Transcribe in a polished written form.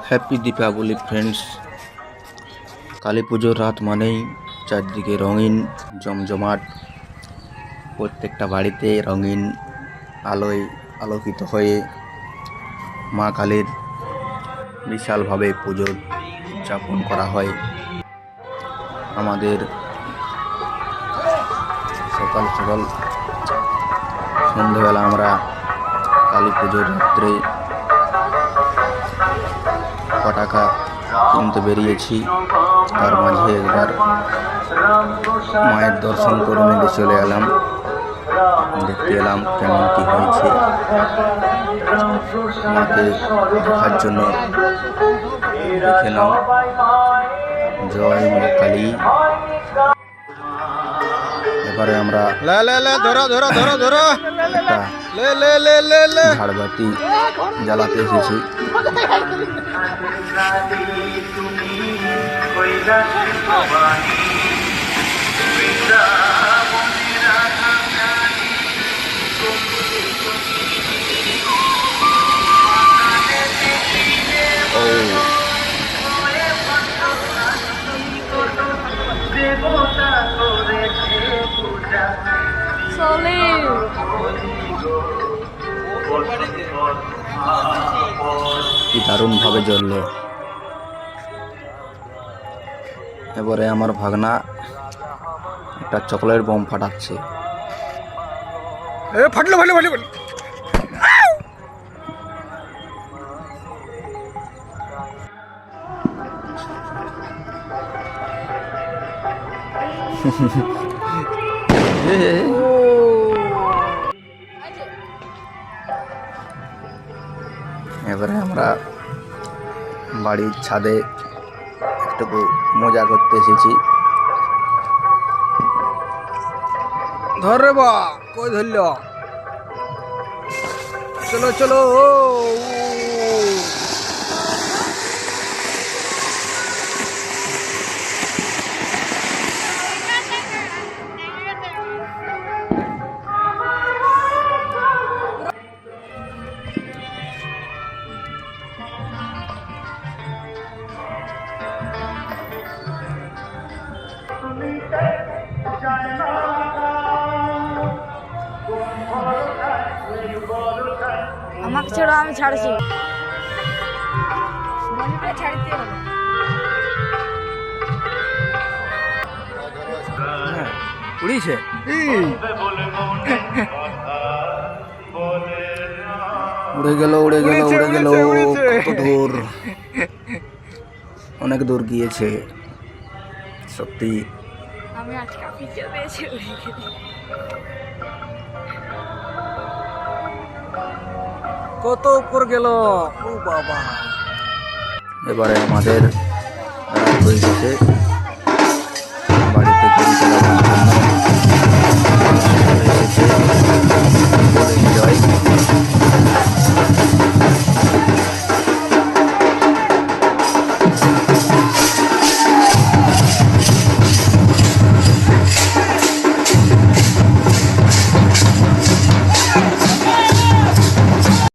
Happy Deepavali friends. Kali পুজোর রাত মানেই চারদিকে রঙিন জমজমাট, প্রত্যেকটা বাড়িতে রঙিন আলোয় আলোকিত হয়ে মা কালীর বিশালভাবে পুজো উদযাপন করা হয়। আমাদের সকাল সকাল সন্ধ্যেবেলা আমরা কালী পুজোর রাত্রে পটাকা কিনতে বেরিয়েছি। তার মাঝে একবার মায়ের দর্শন করে নিতে চলে এলাম, দেখতে এলাম কেমন কি হয়েছে। মাকে দেখার জন্য দেখে এলাম। জয় মা কালী। এবারে আমরা ঝাড়বাতি জ্বালাতে এসেছি। কি দারুণ ভাবে জ্বললো। এবারে আমার ভাগনা একটা চকলেট বোম ফাটাচ্ছে। ফাটলো ফাটলো ফাটলো ফাটলো। এবারে আমরা বাড়ির ছাদে একটু মজা করতে এসেছি। ধর রে বা, কই ধরল? চলো চলো। আমাকে ছেড়ো, আমি ছাড়ছি। উড়িয়েছে। উড়ে গেল উড়ে গেল উড়ে গেল। কত দূর, অনেক দূর গিয়েছে সত্যি। আমি আজকে পিছে পেয়েছি। কত উপর গেল, ও বাবা। এবারে আমাদের রাত হয়ে গেছে।